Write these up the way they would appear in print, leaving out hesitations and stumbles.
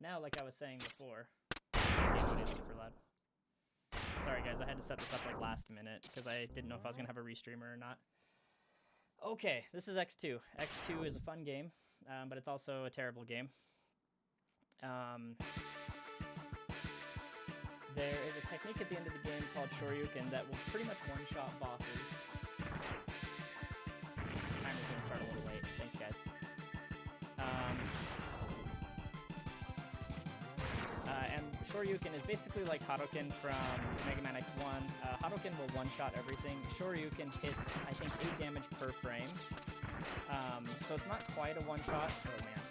now, like I was saying before, game audio is super loud. Sorry guys, I had to set this up like last minute because I didn't know if I was gonna have a restreamer or not. Okay, this is X2. X2 is a fun game, but it's also a terrible game. There is a technique at the end of the game called Shoryuken that will pretty much one-shot bosses. Timer's gonna start a little late. Thanks, guys. And Shoryuken is basically like Hadoken from Mega Man X1. Hadoken will one-shot everything. Shoryuken hits, I think, 8 damage per frame. So it's not quite a one-shot. Oh, man.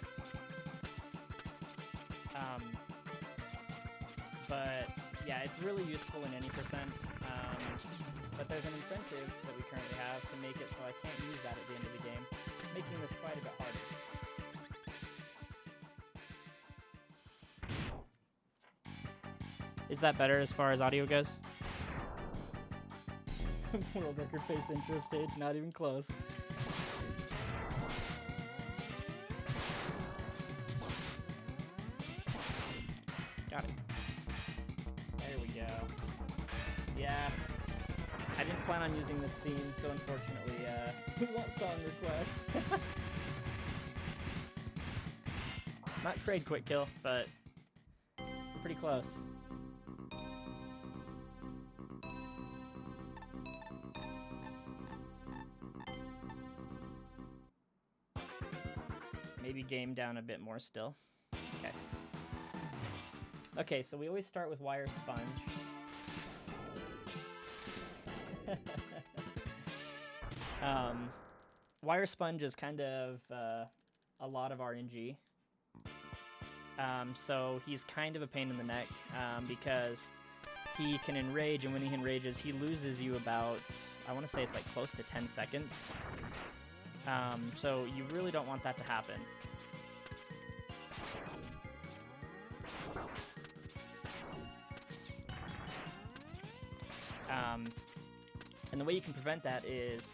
But, yeah, it's really useful in any percent. But there's an incentive that we currently have to make it so I can't use that at the end of the game, making this quite a bit harder. Is that better as far as audio goes? World record face intro stage, not even close. Got it. There we go. Yeah. I didn't plan on using this scene, so unfortunately, we want song request. Not Kraid quick kill, but pretty close. Maybe game down a bit more still. Okay. Okay, so we always start with wire sponge. Wire sponge is kind of a lot of RNG. So he's kind of a pain in the neck because he can enrage, and when he enrages, he loses you about, I want to say it's like close to 10 seconds. So you really don't want that to happen. And the way you can prevent that is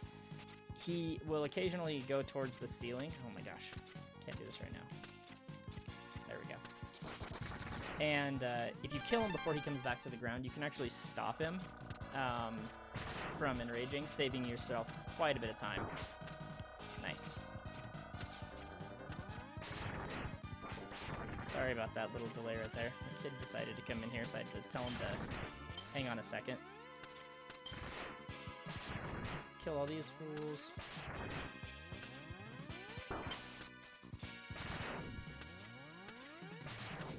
he will occasionally go towards the ceiling. Oh my gosh, can't do this right now. There we go. And if you kill him before he comes back to the ground, you can actually stop him from enraging, saving yourself quite a bit of time. Nice. Sorry about that little delay right there. The kid decided to come in here, so I had to tell him to hang on a second. Kill all these fools.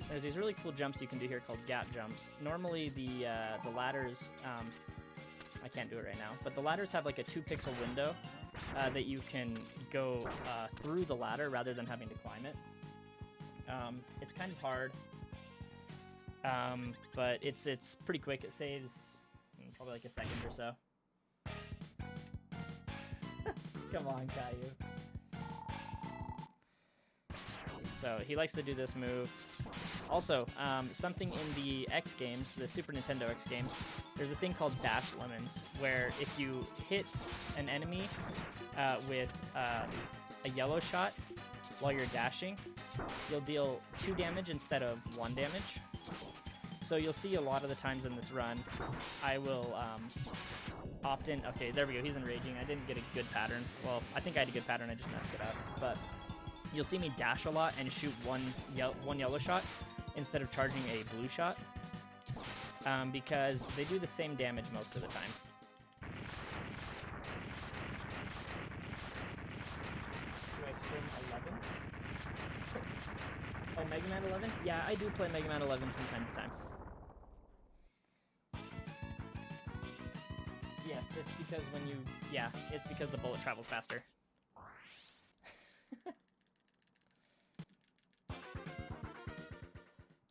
There's these really cool jumps you can do here called gap jumps. Normally the ladders, I can't do it right now, but the ladders have like a 2-pixel window that you can go through the ladder rather than having to climb it. It's kind of hard, but it's pretty quick. It saves probably like a second or so. Come on, Caillou. So he likes to do this move. Also, something in the X games, the Super Nintendo X games, there's a thing called dash lemons, where if you hit an enemy with a yellow shot while you're dashing, you'll deal 2 damage instead of 1 damage. So you'll see a lot of the times in this run, I will opt in. Okay, there we go. He's enraging. I didn't get a good pattern. Well, I think I had a good pattern. I just messed it up. But you'll see me dash a lot and shoot one yellow shot instead of charging a blue shot, because they do the same damage most of the time. Do I stream 11? Oh, Mega Man 11? Yeah, I do play Mega Man 11 from time to time. Yes, it's because it's because the bullet travels faster.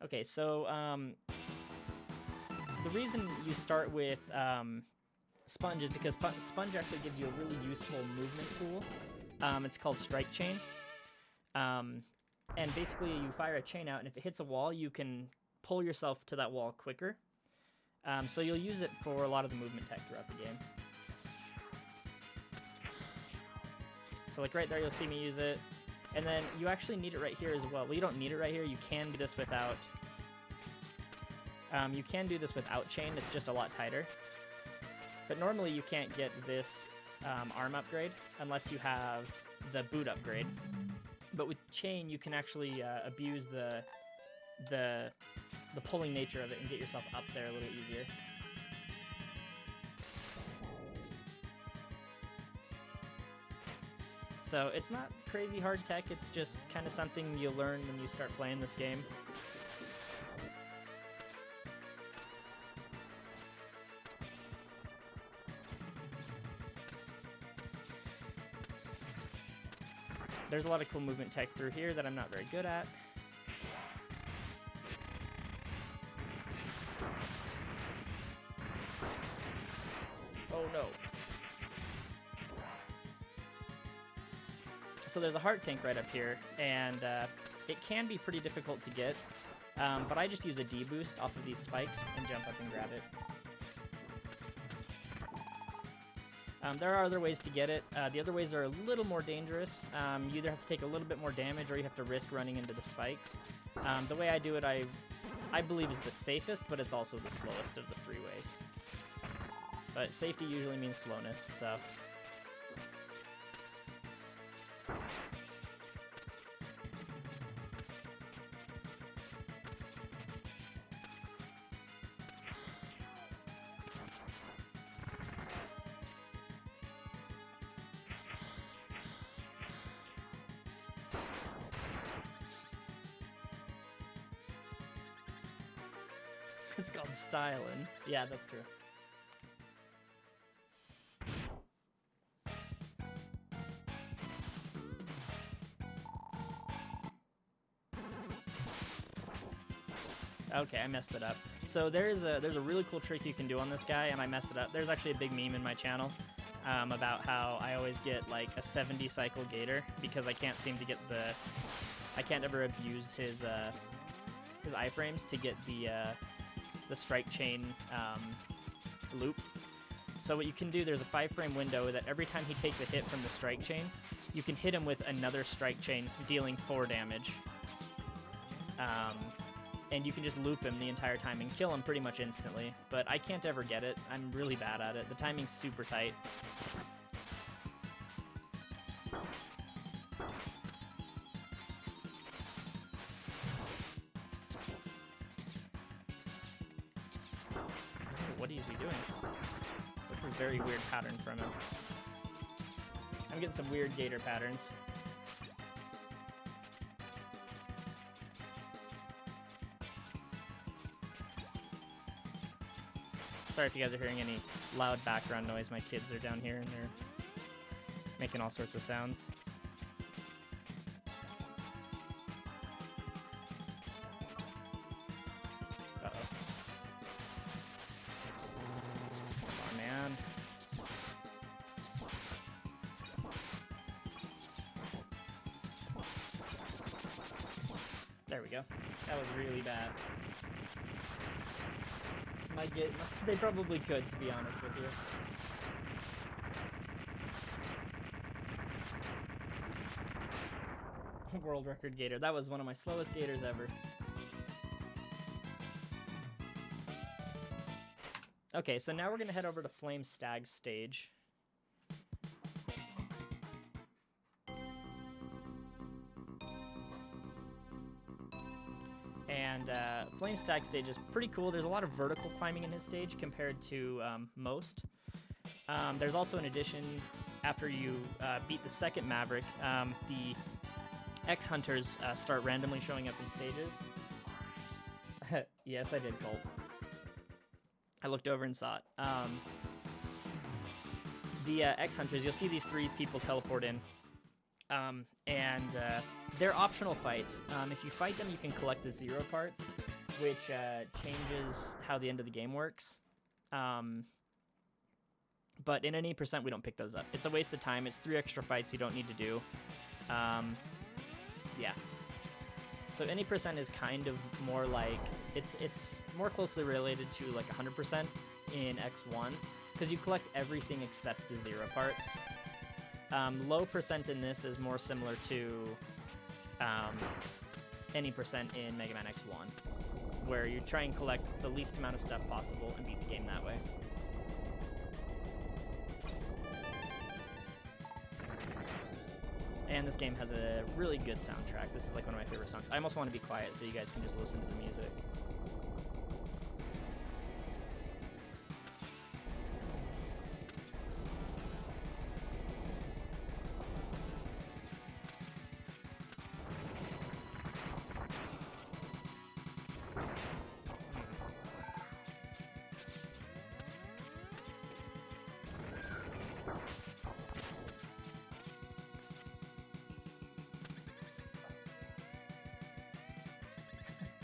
Okay, so the reason you start with Sponge is because Sponge actually gives you a really useful movement tool. It's called Strike Chain. And basically you fire a chain out, and if it hits a wall, you can pull yourself to that wall quicker. So you'll use it for a lot of the movement tech throughout the game. So like right there, you'll see me use it, And then you actually need it right here as well. Well, you don't need it right here. You can do this without... you can do this without chain. It's just a lot tighter. But normally you can't get this arm upgrade unless you have the boot upgrade. But with chain, you can actually abuse the pulling nature of it and get yourself up there a little easier. So it's not crazy hard tech, it's just kind of something you'll learn when you start playing this game. There's a lot of cool movement tech through here that I'm not very good at. Oh no. So there's a heart tank right up here, and it can be pretty difficult to get, but I just use a D boost off of these spikes and jump up and grab it. There are other ways to get it. The other ways are a little more dangerous. You either have to take a little bit more damage or you have to risk running into the spikes. The way I do it, I believe is the safest, but it's also the slowest of the three ways. But safety usually means slowness, so... It's called styling. Yeah, that's true. Okay, I messed it up. So there's a really cool trick you can do on this guy, and I messed it up. There's actually a big meme in my channel about how I always get like a 70 cycle gator because I can't seem to get I can't ever abuse his iframes to get the strike chain loop. So what you can do, there's a 5-frame window that every time he takes a hit from the strike chain, you can hit him with another strike chain, dealing 4 damage. And you can just loop him the entire time and kill him pretty much instantly. But I can't ever get it. I'm really bad at it. The timing's super tight. What is he doing? This is very weird pattern from him. I'm getting some weird gator patterns. Sorry if you guys are hearing any loud background noise. My kids are down here and they're making all sorts of sounds. Uh-oh. Come on, man. There we go. That was really bad. They probably could, to be honest with you. World record gator. That was one of my slowest gators ever. Okay, so now we're gonna head over to Flame Stag's stage. And Flame Stag stage is pretty cool. There's a lot of vertical climbing in his stage compared to most. There's also an addition, after you beat the second Maverick, the X-Hunters start randomly showing up in stages. Yes, I did, Colt. I looked over and saw it. The X-Hunters, you'll see these 3 people teleport in. They're optional fights. If you fight them, you can collect the 0 parts, which changes how the end of the game works. But in any percent, we don't pick those up. It's a waste of time. It's 3 extra fights you don't need to do. Yeah. So any percent is kind of more like, it's more closely related to like 100% in X1, because you collect everything except the 0 parts. Low percent in this is more similar to any percent in Mega Man X1, where you try and collect the least amount of stuff possible and beat the game that way. And this game has a really good soundtrack. This is like one of my favorite songs. I almost want to be quiet so you guys can just listen to the music.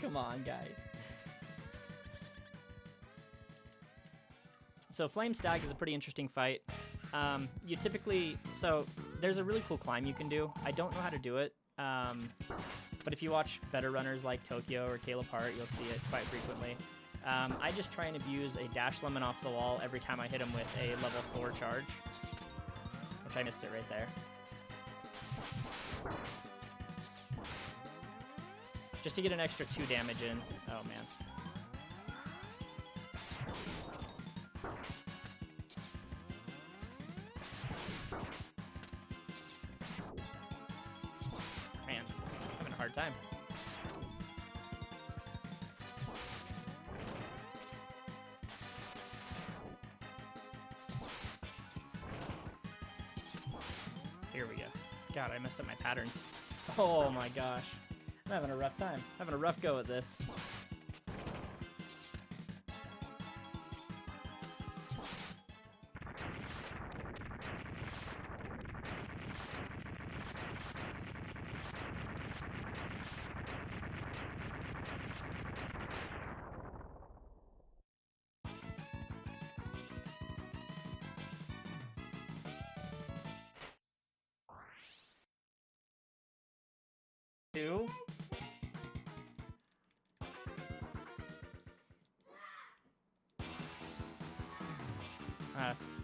Come on, guys. So Flame Stag is a pretty interesting fight. You typically, so there's a really cool climb you can do. I don't know how to do it, but if you watch better runners like Tokyo or Caleb Hart, you'll see it quite frequently. I just try and abuse a dash lemon off the wall every time I hit him with a level 4 charge, which I missed it right there. Just to get an extra 2 damage in. Oh, man. Man, having a hard time. Here we go. God, I messed up my patterns. Oh my gosh. I'm having a rough time. Having a rough go at this. Two.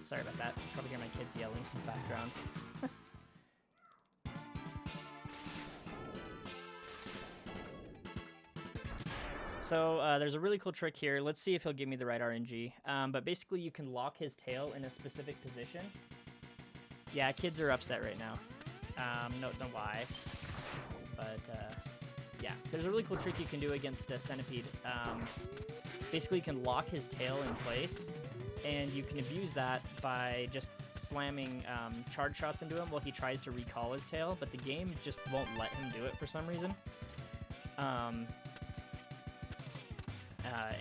Sorry about that. Probably hear my kids yelling in the background. So there's a really cool trick here. Let's see if he'll give me the right RNG. But basically you can lock his tail in a specific position. Yeah, kids are upset right now. Don't know why. But yeah, there's a really cool trick you can do against a Centipede. Basically you can lock his tail in place, and you can abuse that by just slamming charge shots into him while he tries to recall his tail, but the game just won't let him do it for some reason.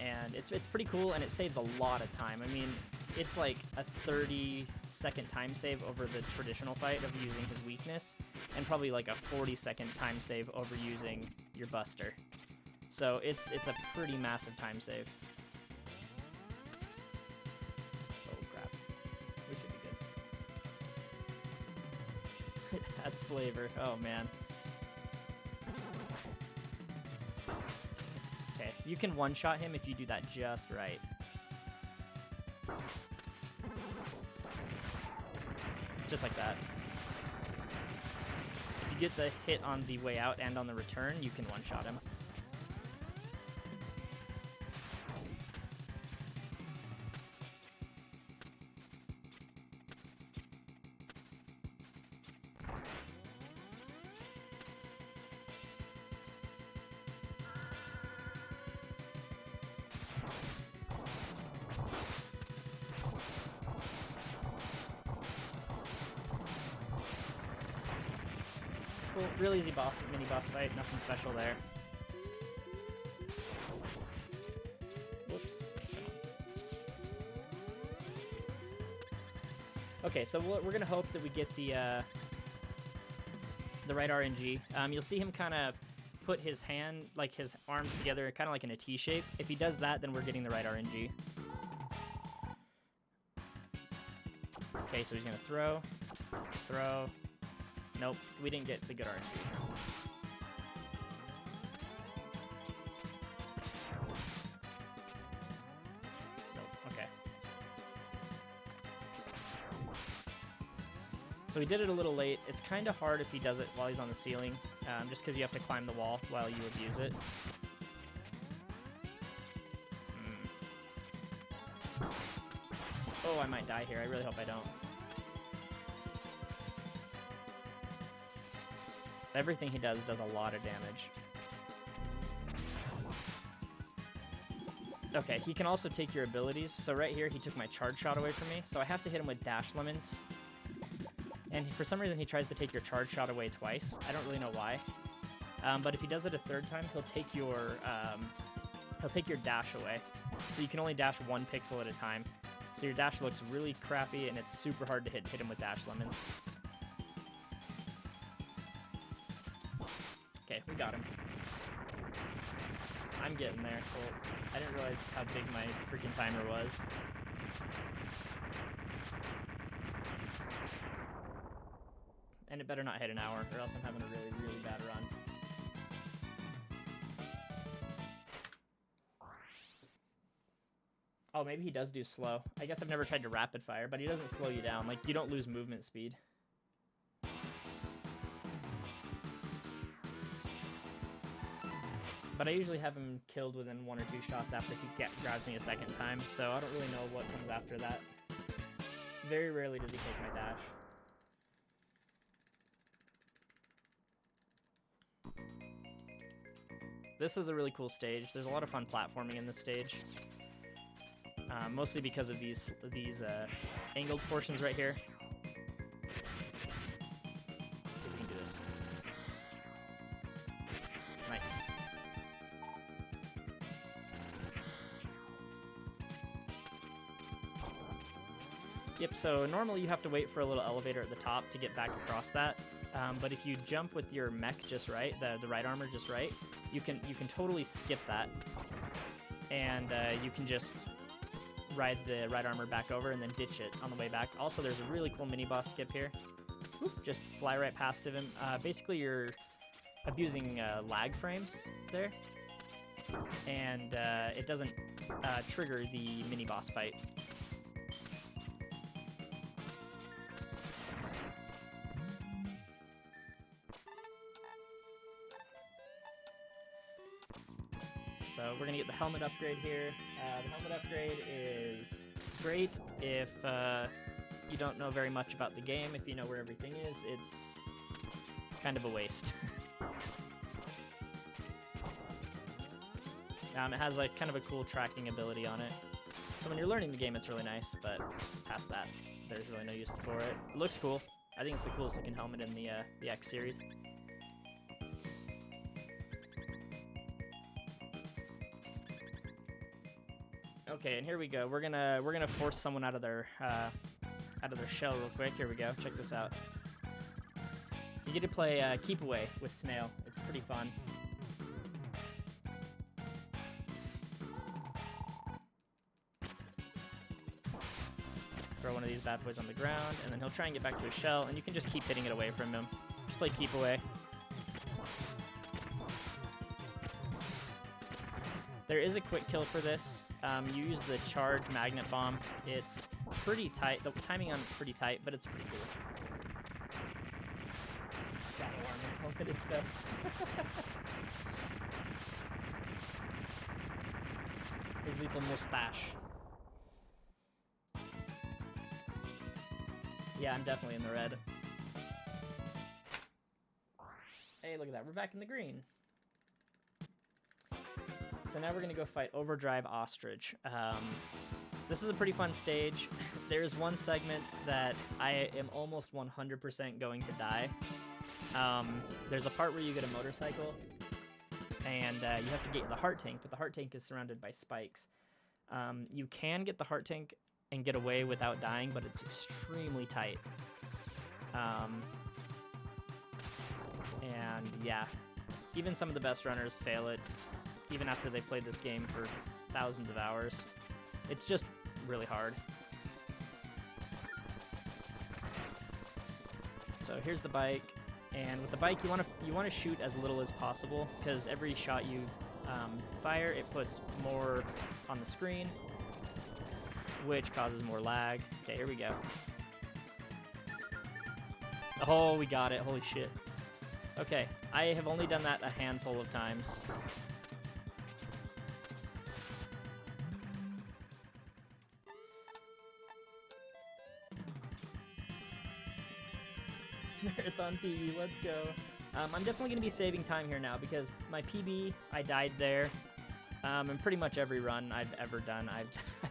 And it's pretty cool, and it saves a lot of time. I mean, it's like a 30-second time save over the traditional fight of using his weakness, and probably like a 40-second time save over using your Buster. So it's a pretty massive time save. Oh crap. We should be good. It adds flavor. Oh man. Okay, you can one-shot him if you do that just right. Just like that. If you get the hit on the way out and on the return, you can one-shot him. Cool, real easy boss, mini boss fight, nothing special there. Whoops. Okay, so we're gonna hope that we get the right RNG. You'll see him kind of put his hand, like his arms together, kind of like in a T shape. If he does that, then we're getting the right RNG. Okay, so he's gonna throw. Nope, we didn't get the good RNG. Nope, okay. So he did it a little late. It's kind of hard if he does it while he's on the ceiling. just because you have to climb the wall while you abuse it. Oh, I might die here. I really hope I don't. Everything he does a lot of damage. Okay, he can also take your abilities. So right here, he took my charge shot away from me. So I have to hit him with dash lemons. And for some reason, he tries to take your charge shot away twice. I don't really know why. But if he does it a third time, he'll take your dash away. So you can only dash 1 pixel at a time. So your dash looks really crappy, and it's super hard to hit him with dash lemons. Okay, we got him. I'm getting there. Cool. I didn't realize how big my freaking timer was. And it better not hit an hour, or else I'm having a really, really bad run. Oh, maybe he does do slow. I guess I've never tried to rapid fire, but he doesn't slow you down. Like, you don't lose movement speed. But I usually have him killed within 1 or 2 shots after he grabs me a second time, so I don't really know what comes after that. Very rarely does he take my dash. This is a really cool stage. There's a lot of fun platforming in this stage. Mostly because of these angled portions right here. Let's see if we can do this. Nice. Yep, so normally you have to wait for a little elevator at the top to get back across that. But if you jump with your mech just right, the right armor just right, you can totally skip that. And you can just ride the right armor back over and then ditch it on the way back. Also, there's a really cool mini-boss skip here. Whoop, just fly right past him. Basically, you're abusing lag frames there. And it doesn't trigger the mini-boss fight. So we're gonna get the helmet upgrade here. The helmet upgrade is great if you don't know very much about the game. If you know where everything is, it's kind of a waste. It has like kind of a cool tracking ability on it. So when you're learning the game, it's really nice, but past that, there's really no use for it. It looks cool. I think it's the coolest looking helmet in the X series. Okay, and here we go. We're gonna force someone out of their shell real quick. Here we go. Check this out. You get to play Keep Away with Snail. It's pretty fun. Throw one of these bad boys on the ground, and then he'll try and get back to his shell, and you can just keep hitting it away from him. Just play Keep Away. There is a quick kill for this. You use the charge magnet bomb. It's pretty tight. The timing on it's pretty tight, but it's pretty cool. Shadow armor helmet is best. His little mustache. Yeah, I'm definitely in the red. Hey, look at that. We're back in the green. So now we're going to go fight Overdrive Ostrich. This is a pretty fun stage. There's one segment that I am almost 100% going to die. There's a part where you get a motorcycle, and you have to get the heart tank, but the heart tank is surrounded by spikes. You can get the heart tank and get away without dying, but it's extremely tight. And yeah, even some of the best runners fail it, even after they played this game for thousands of hours. It's just really hard. So here's the bike, and with the bike you want to shoot as little as possible, because every shot you fire, it puts more on the screen, which causes more lag. Okay, here we go. Oh, we got it. Holy shit. Okay, I have only done that a handful of times. Marathon PB, let's go. I'm definitely going to be saving time here now because my PB, I died there. And pretty much every run I've ever done, I've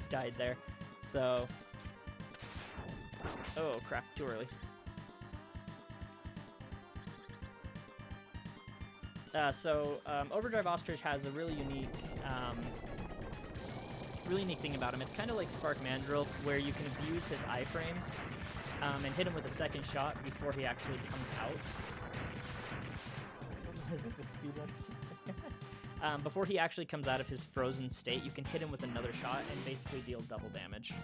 died there. So, oh crap, too early. Overdrive Ostrich has a really unique thing about him. It's kind of like Spark Mandrill, where you can abuse his iframes and hit him with a second shot before he actually comes out. Is this a speedrun or something? Before he actually comes out of his frozen state, you can hit him with another shot and basically deal double damage.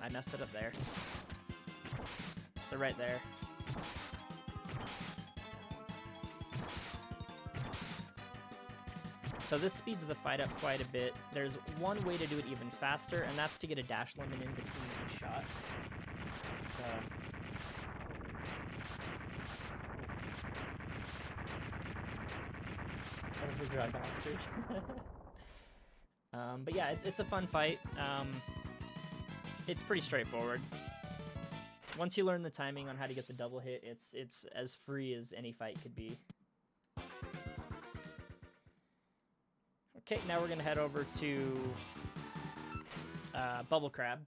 I messed it up there. So right there. So this speeds the fight up quite a bit. There's one way to do it even faster, and that's to get a dash lemon in between each shot. So... Overdrive Ostrich. But yeah, it's a fun fight. It's pretty straightforward. Once you learn the timing on how to get the double hit, it's as free as any fight could be. Okay, now we're gonna head over to Bubble Crab.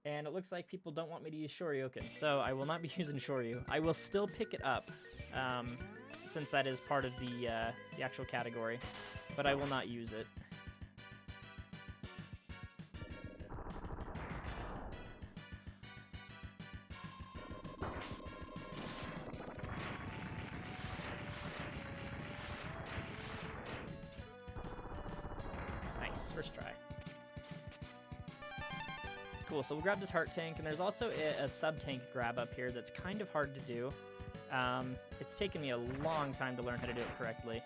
And it looks like people don't want me to use Shoryuken, so I will not be using Shoryu. I will still pick it up, since that is part of the actual category, but I will not use it. Nice, first try. Cool, so we'll grab this heart tank, and there's also a sub-tank grab up here that's kind of hard to do. It's taken me a long time to learn how to do it correctly.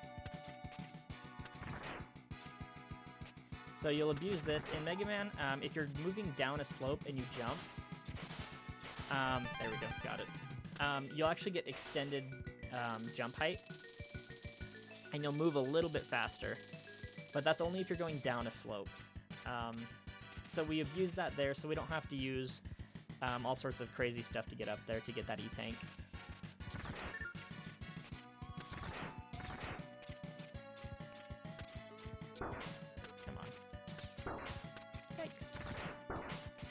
So you'll abuse this. In Mega Man, if you're moving down a slope and you jump, there we go, got it. You'll actually get extended jump height, and you'll move a little bit faster, but that's only if you're going down a slope. So we abuse that there, so we don't have to use all sorts of crazy stuff to get up there to get that E-Tank. Come on. Yikes.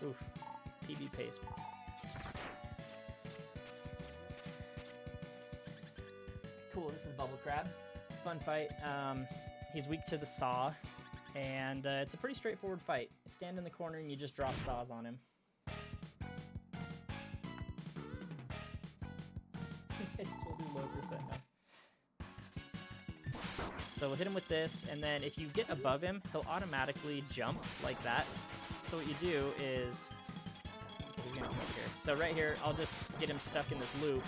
Oof. PB pace. Cool, this is Bubble Crab. Fun fight. He's weak to the saw. And it's a pretty straightforward fight. You stand in the corner and you just drop saws on him. So we'll hit him with this, and then if you get above him, he'll automatically jump like that. So what you do is... Okay, he's gonna come up here. So right here, I'll just get him stuck in this loop,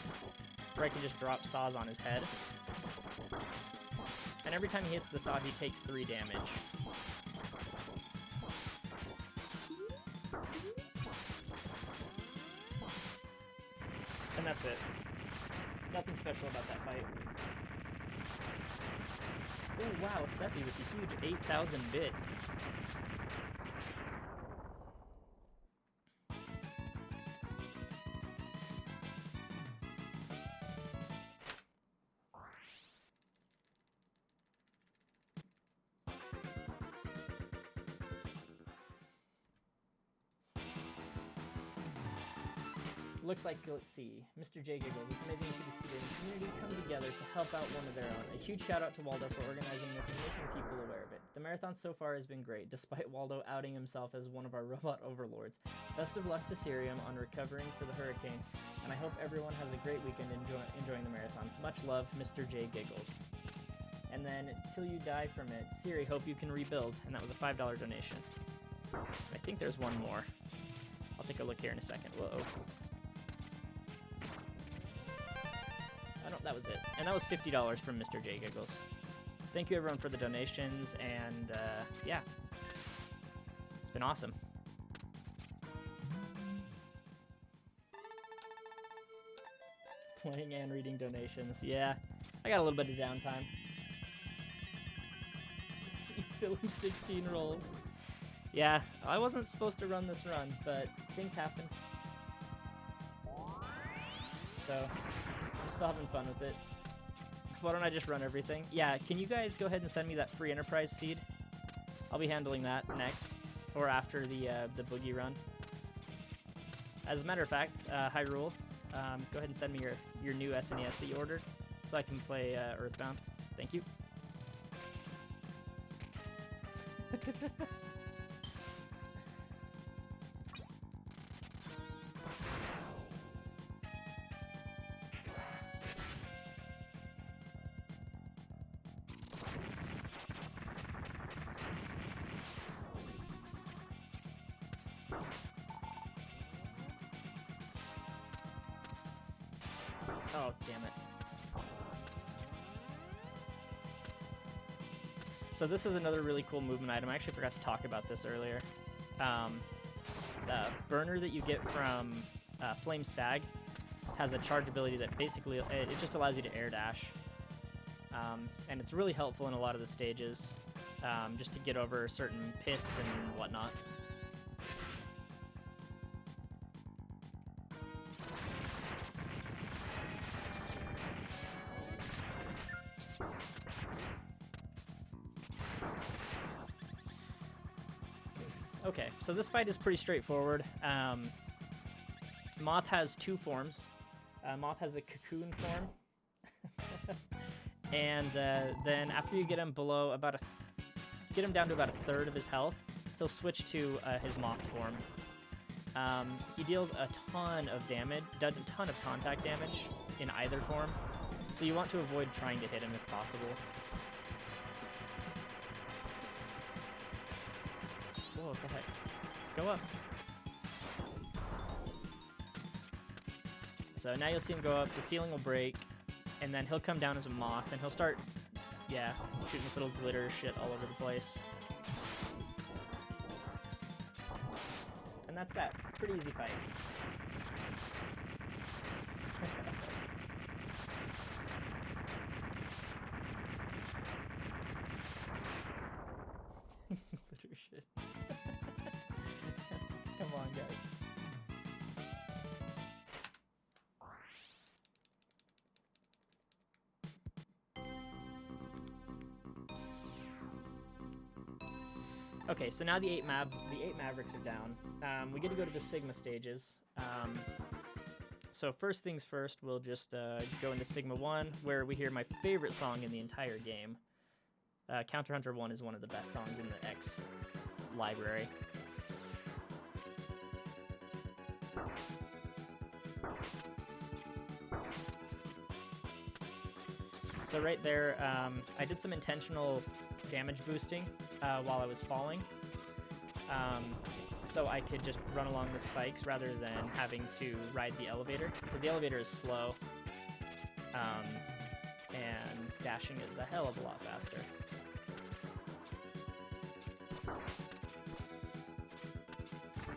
where I can just drop saws on his head. And every time he hits the saw, he takes 3 damage. And that's it. Nothing special about that fight. Oh wow, Sephi with the huge 8,000 bits. Looks like, let's see, Mr. J Giggles. It's amazing to see the speedrunning community come together to help out one of their own. A huge shout out to Waldo for organizing this and making people aware of it. The marathon so far has been great, despite Waldo outing himself as one of our robot overlords. Best of luck to Ceriam on recovering for the hurricane, and I hope everyone has a great weekend enjoying the marathon. Much love, Mr. J Giggles. And then, till you die from it, Siri, hope you can rebuild. And that was a $5 donation. I think there's one more. I'll take a look here in a second. Whoa. that was it. And that was $50 from Mr. J Giggles. Thank you everyone for the donations, and yeah, it's been awesome. Playing and reading donations. Yeah, I got a little bit of downtime. Filling 16 rolls. Yeah, I wasn't supposed to run this run, but things happen. So, I'm still having fun with it. Why don't I just run everything? Yeah, can you guys go ahead and send me that free enterprise seed? I'll be handling that next, or after the boogie run. As a matter of fact, Hyrule, go ahead and send me your new SNES that you ordered, so I can play Earthbound. Thank you. Oh, damn it. So this is another really cool movement item. I actually forgot to talk about this earlier. The burner that you get from Flame Stag has a charge ability that basically, it just allows you to air dash. And it's really helpful in a lot of the stages, just to get over certain pits and whatnot. Okay, so this fight is pretty straightforward. Moth has two forms. Moth has a cocoon form, and then after you get him below get him down to about a third of his health, he'll switch to his Moth form. He deals a ton of damage, does a ton of contact damage in either form, so you want to avoid trying to hit him if possible. Whoa, go ahead. Go up. So now you'll see him go up, the ceiling will break, and then he'll come down as a moth, and he'll start, yeah, shooting this little glitter shit all over the place. And that's that. Pretty easy fight. Glitter shit. Come on, guys. Okay, so now the eight Mavericks are down. We get to go to the Sigma stages. So first things first, we'll just go into Sigma 1, where we hear my favorite song in the entire game. Counter Hunter 1 is one of the best songs in the X library. So right there, I did some intentional damage boosting while I was falling, so I could just run along the spikes rather than having to ride the elevator, because the elevator is slow, and dashing is a hell of a lot faster.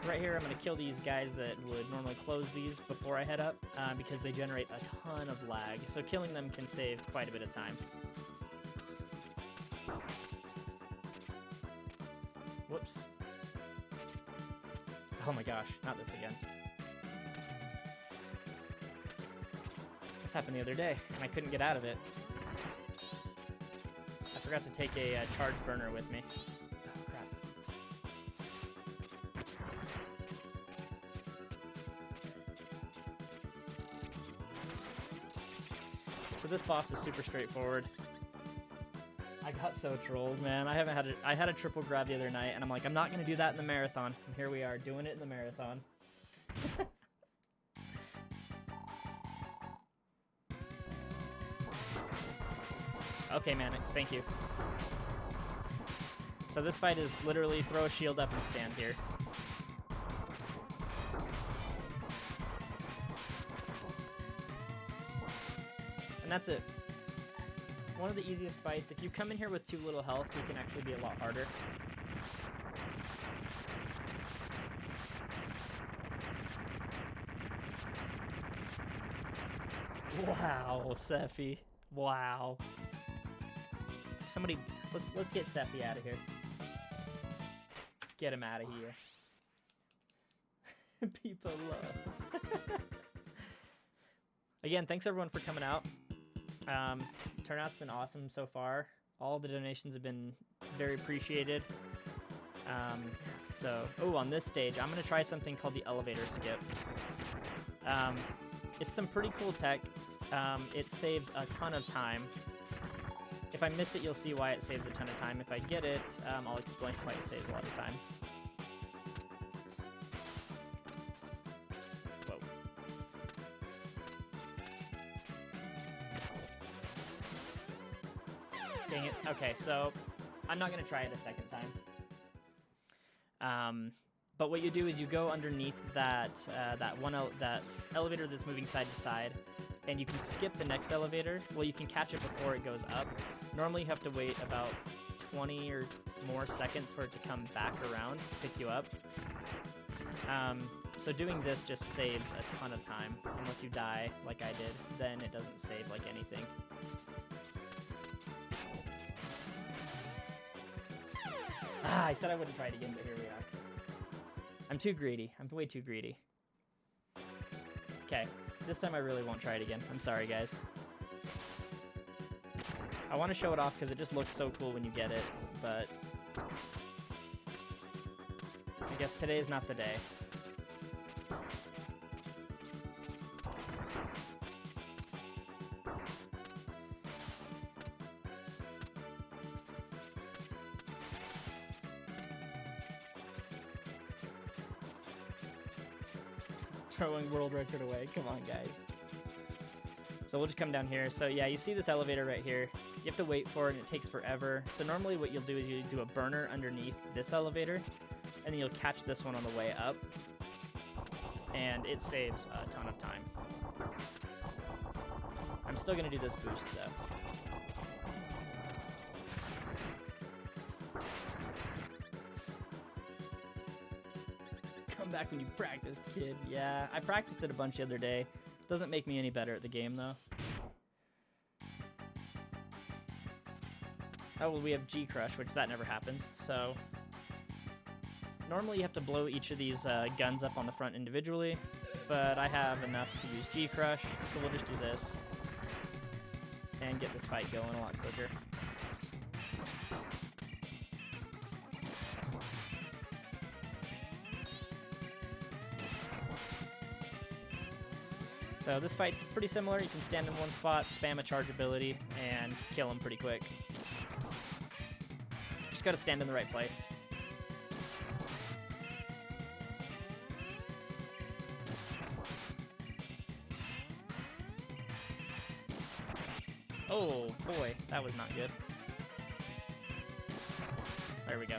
Right here, I'm going to kill these guys that would normally close these before I head up, because they generate a ton of lag, so killing them can save quite a bit of time. Whoops. Oh my gosh, not this again. This happened the other day, and I couldn't get out of it. I forgot to take a charge burner with me. Oh, crap. So this boss is super straightforward. I got so trolled, man. I had a triple grab the other night, and I'm like, I'm not gonna do that in the marathon. And here we are, doing it in the marathon. Okay, Mannix, thank you. So this fight is literally throw a shield up and stand here. And that's it. One of the easiest fights. If you come in here with too little health, he can actually be a lot harder. Wow, Sephi. Wow. Somebody, let's get Sephi out of here. Let's get him out of here. People love. Again, thanks everyone for coming out. Turnout's been awesome so far. All the donations have been very appreciated. On this stage, I'm gonna try something called the elevator skip. It's some pretty cool tech. It saves a ton of time. If I miss it, you'll see why it saves a ton of time. If I get it, I'll explain why it saves a lot of time. Whoa. Dang it. Okay, so I'm not going to try it a second time. But what you do is you go underneath that elevator that's moving side to side, and you can skip the next elevator. Well, you can catch it before it goes up. Normally you have to wait about 20 or more seconds for it to come back around to pick you up. So doing this just saves a ton of time. Unless you die like I did, then it doesn't save like anything. I said I wouldn't try it again, but here we are. I'm too greedy. I'm way too greedy. Okay, this time I really won't try it again. I'm sorry, guys. I want to show it off because it just looks so cool when you get it, but I guess today is not the day. Throwing world record away. Come on, guys. So we'll just come down here. So yeah, you see this elevator right here. You have to wait for it, and it takes forever. So normally what you'll do is you do a burner underneath this elevator, and then you'll catch this one on the way up, and it saves a ton of time. I'm still going to do this boost, though. Come back when you practiced, kid. Yeah, I practiced it a bunch the other day. Doesn't make me any better at the game, though. Oh, well, we have G-Crush, which that never happens, so... Normally you have to blow each of these guns up on the front individually, but I have enough to use G-Crush, so we'll just do this. And get this fight going a lot quicker. So this fight's pretty similar. You can stand in one spot, spam a charge ability, and kill him pretty quick. Just gotta stand in the right place. Oh boy, that was not good. There we go.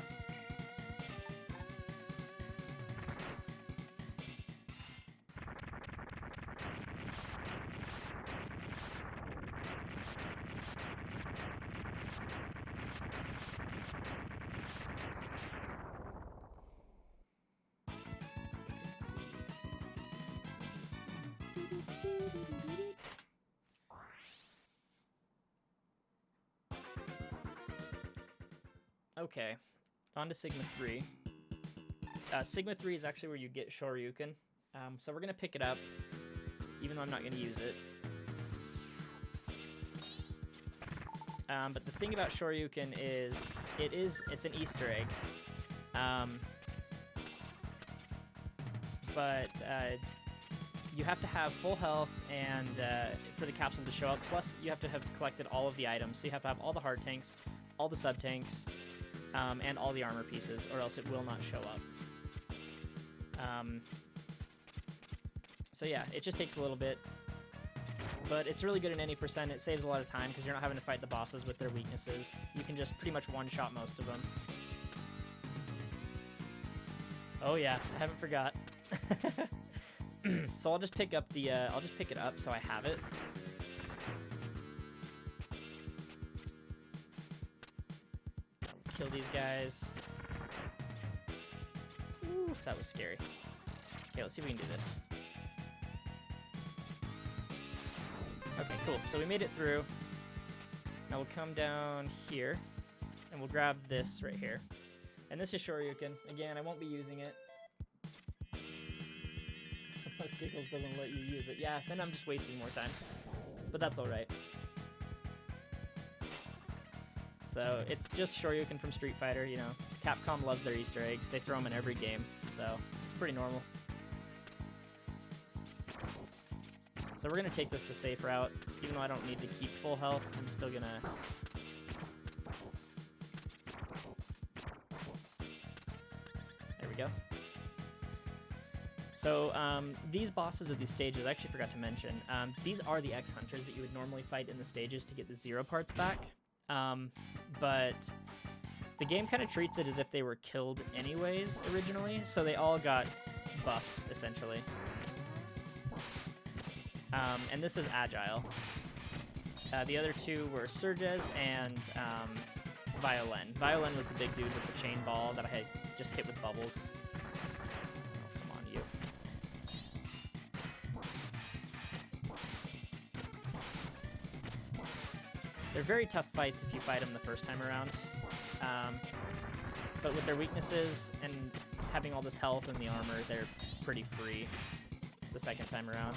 Okay, on to Sigma 3. Sigma 3 is actually where you get Shoryuken. So we're going to pick it up, even though I'm not going to use it. But the thing about Shoryuken is, it's an Easter egg. But you have to have full health and for the capsule to show up, plus you have to have collected all of the items. So you have to have all the hard tanks, all the sub-tanks, and all the armor pieces, or else it will not show up. So yeah, it just takes a little bit, but it's really good in any percent. It saves a lot of time because you're not having to fight the bosses with their weaknesses. You can just pretty much one-shot most of them. Oh yeah, I haven't forgot. So I'll just pick up the, I'll just pick it up so I have it. kill these guys. Ooh, that was scary. Okay, let's see if we can do this. Okay, cool. So we made it through. Now we'll come down here, and we'll grab this right here. And this is Shoryuken. Again, I won't be using it. Unless Giggles doesn't let you use it. Yeah, then I'm just wasting more time. But that's alright. So it's just Shoryuken from Street Fighter, you know. Capcom loves their Easter eggs. They throw them in every game, so it's pretty normal. So we're going to take this the safe route. Even though I don't need to keep full health, I'm still going to... There we go. So these bosses of these stages, I actually forgot to mention, these are the X-Hunters that you would normally fight in the stages to get the 0 parts back. But the game kind of treats it as if they were killed anyways originally, so they all got buffs, essentially. And this is Agile. The other two were Surges and Violin. Violin was the big dude with the chain ball that I had just hit with bubbles. Oh, come on, you. They're very tough fights if you fight them the first time around. But with their weaknesses and having all this health and the armor, they're pretty free the second time around.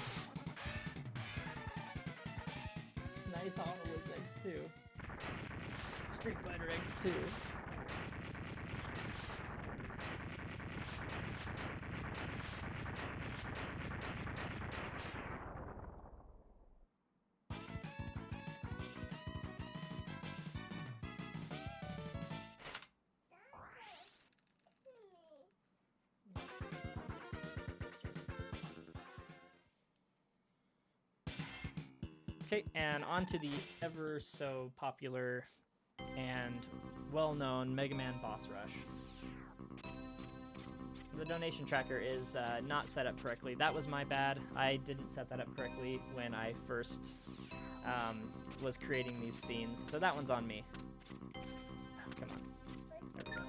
Nice Hololith X2. Street Fighter X2. Okay, and on to the ever so popular and well-known Mega Man Boss Rush. The donation tracker is not set up correctly. That was my bad. I didn't set that up correctly when I first was creating these scenes, so that one's on me. Oh, come on. There we go.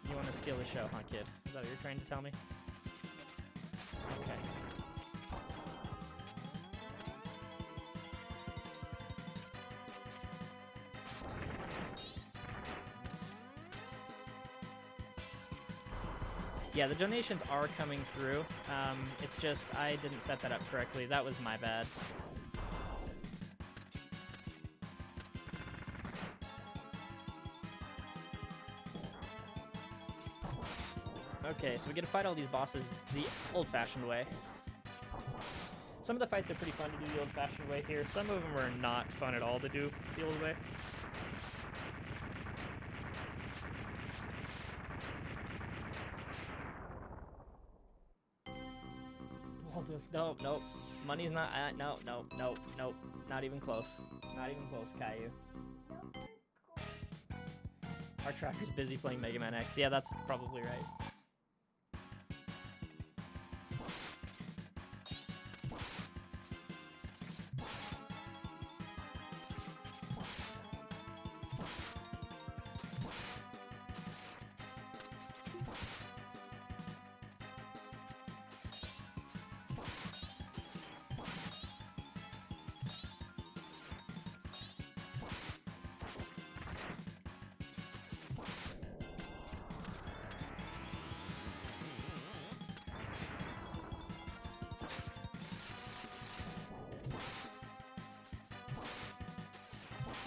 You want to steal the show, huh, kid? Is that what you're trying to tell me? Okay. Yeah, the donations are coming through. It's just I didn't set that up correctly. That was my bad. Okay, so we get to fight all these bosses the old-fashioned way. Some of the fights are pretty fun to do the old-fashioned way here. Some of them are not fun at all to do the old way. Waldo, no, nope. Money's not, no, not even close. Not even close, Caillou. Our tracker's busy playing Mega Man X. Yeah, that's probably right.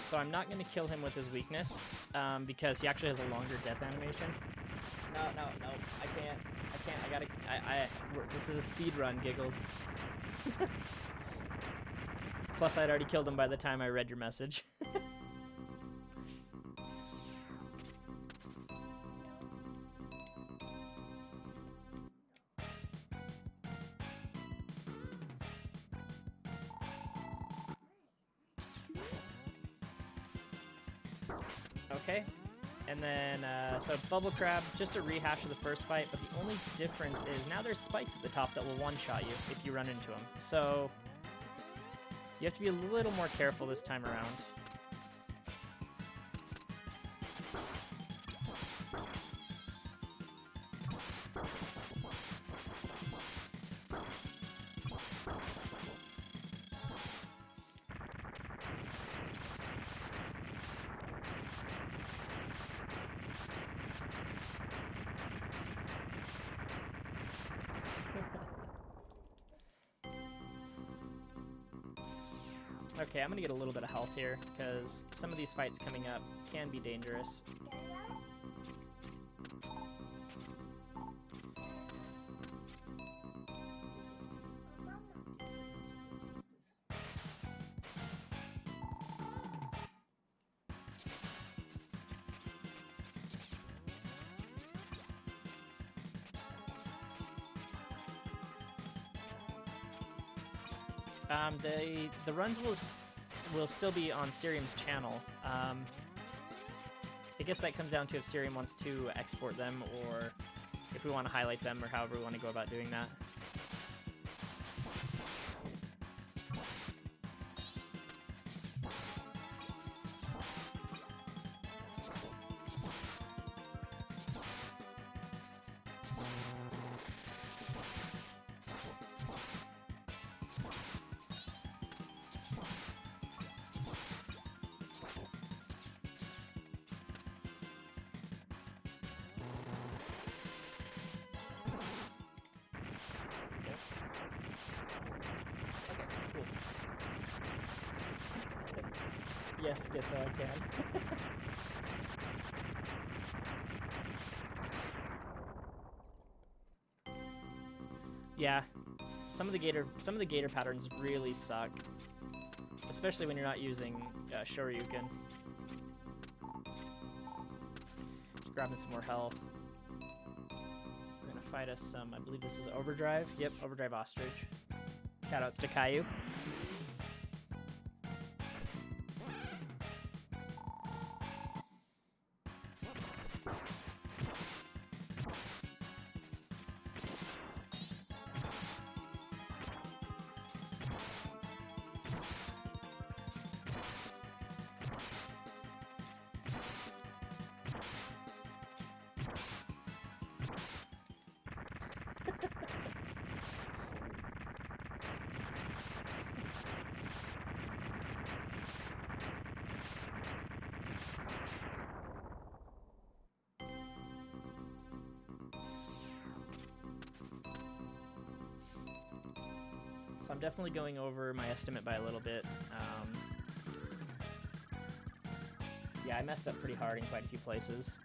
So I'm not going to kill him with his weakness, because he actually has a longer death animation. No, I gotta, this is a speed run, Giggles. Plus, I'd already killed him by the time I read your message. Okay, And then, so Bubble Crab, just a rehash of the first fight, but the only difference is now there's spikes at the top that will one-shot you if you run into them. So you have to be a little more careful this time around. Okay, I'm gonna get a little bit of health here, because some of these fights coming up can be dangerous. The runs will still be on Ceriam's channel. I guess that comes down to if Ceriam wants to export them, or if we want to highlight them, or however we want to go about doing that. Yes, Schizo, I can. Yeah, some of the gator patterns really suck, especially when you're not using Shoryuken. Just grabbing some more health. We're gonna fight us some. I believe this is Overdrive. Yep, Overdrive Ostrich. Shoutouts to Caillou. So I'm definitely going over my estimate by a little bit. Yeah, I messed up pretty hard in quite a few places,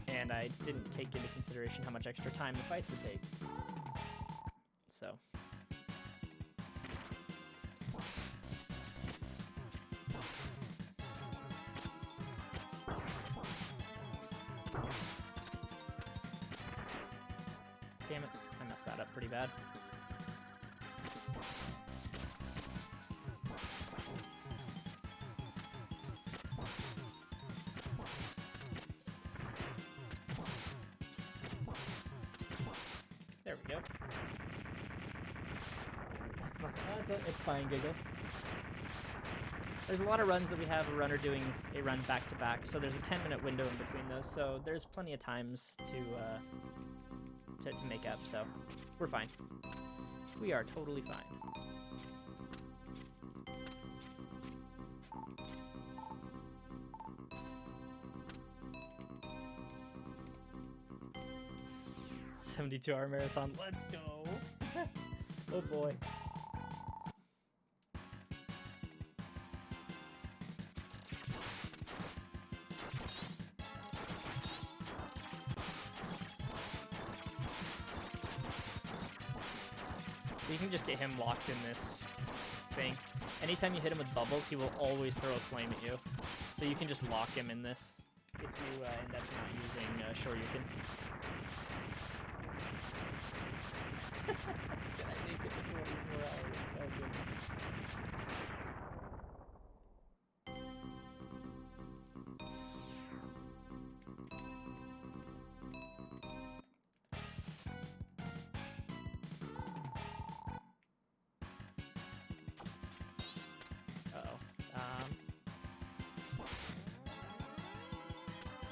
and I didn't take into consideration how much extra time the fights would take. So. Damn it, I messed that up pretty bad. There we go. It's fine, Giggles. There's a lot of runs that we have a runner doing a run back-to-back, so there's a 10-minute window in between those, so there's plenty of times to make up, so we're fine. We are totally fine. $72-hour marathon, let's go! Oh boy. So you can just get him locked in this thing. Anytime you hit him with bubbles, he will always throw a flame at you. So you can just lock him in this if you end up not using Shoryuken. Can I make it to 24 hours? Oh goodness.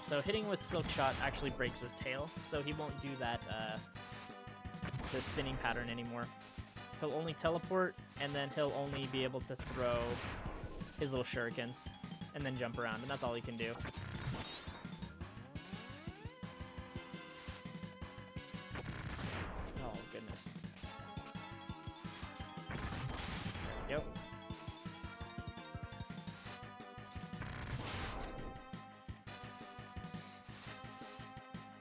So hitting with Silk Shot actually breaks his tail, so he won't do that the spinning pattern anymore. He'll only teleport, and then he'll only be able to throw his little shurikens, and then jump around, and that's all he can do. Oh, goodness. Yep.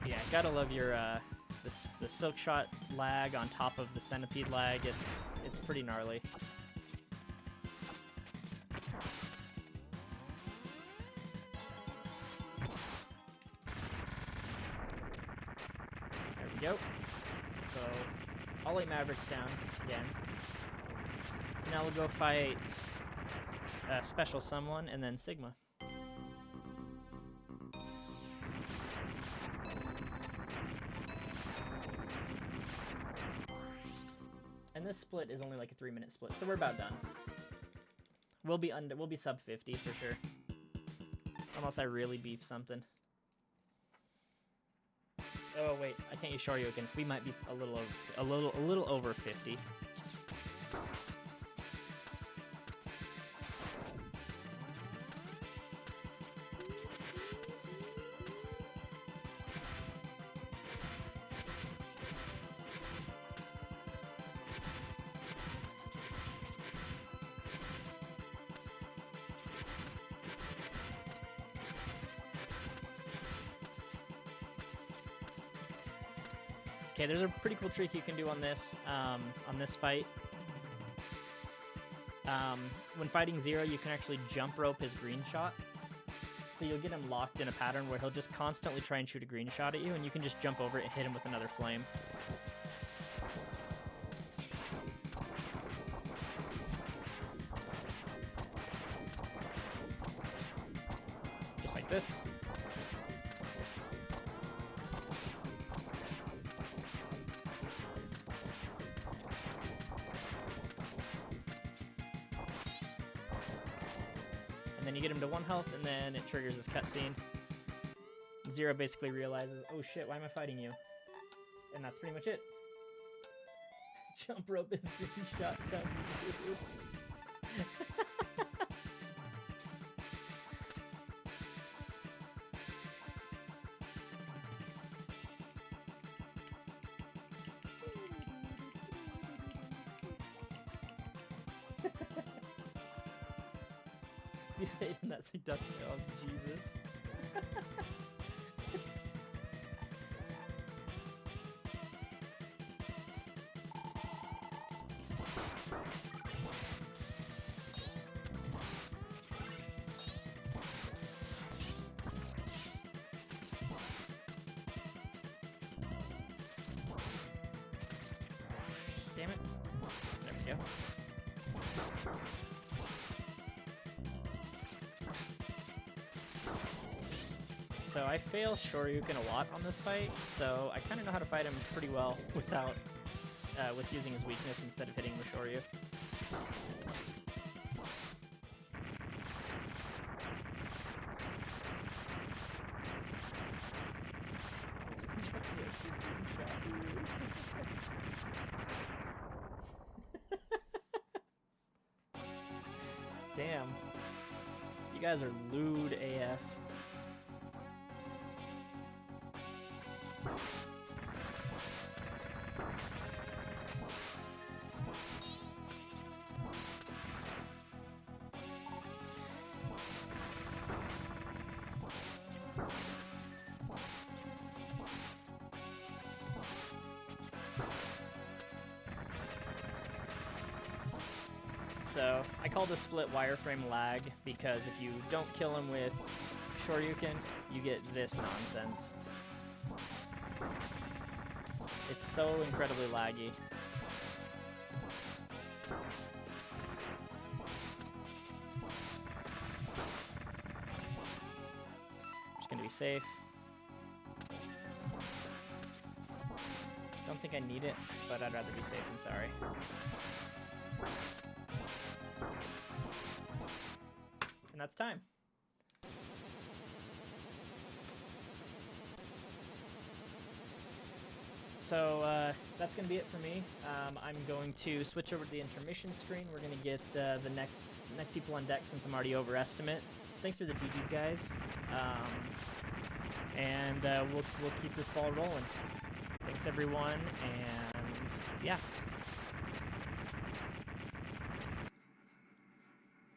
Yeah, gotta love your the Silk Shot lag on top of the Centipede lag. It's pretty gnarly. There we go. So all 8 Mavericks down again. So now we'll go fight Special Someone and then Sigma. And this split is only like a 3-minute split, so we're about done. We'll be sub 50 for sure, unless I really beef something. Oh wait, I can't use Shoryuken. We might be a little over 50. Okay, there's a pretty cool trick you can do on this fight. When fighting Zero, you can actually jump rope his green shot. So you'll get him locked in a pattern where he'll just constantly try and shoot a green shot at you, and you can just jump over it and hit him with another flame. Just like this. Then you get him to 1 health, and then it triggers this cutscene. Zero basically realizes, oh shit, why am I fighting you? And that's pretty much it. Jump rope is green shot sounds weird. You say it in that seduction. Oh, Jesus. Damn it. There we go. So I fail Shoryuken a lot on this fight, so I kind of know how to fight him pretty well without, with using his weakness instead of hitting with Shoryu. Damn. You guys are lewd AF. So I call this split wireframe lag because if you don't kill him with Shoryuken, you get this nonsense. It's so incredibly laggy. Just gonna be safe. Don't think I need it, but I'd rather be safe than sorry. And that's time. so that's going to be it for me. I'm going to switch over to the intermission screen. We're going to get the next people on deck since I'm already over estimate. Thanks for the GGs, guys. And we'll keep this ball rolling. Thanks, everyone, and yeah.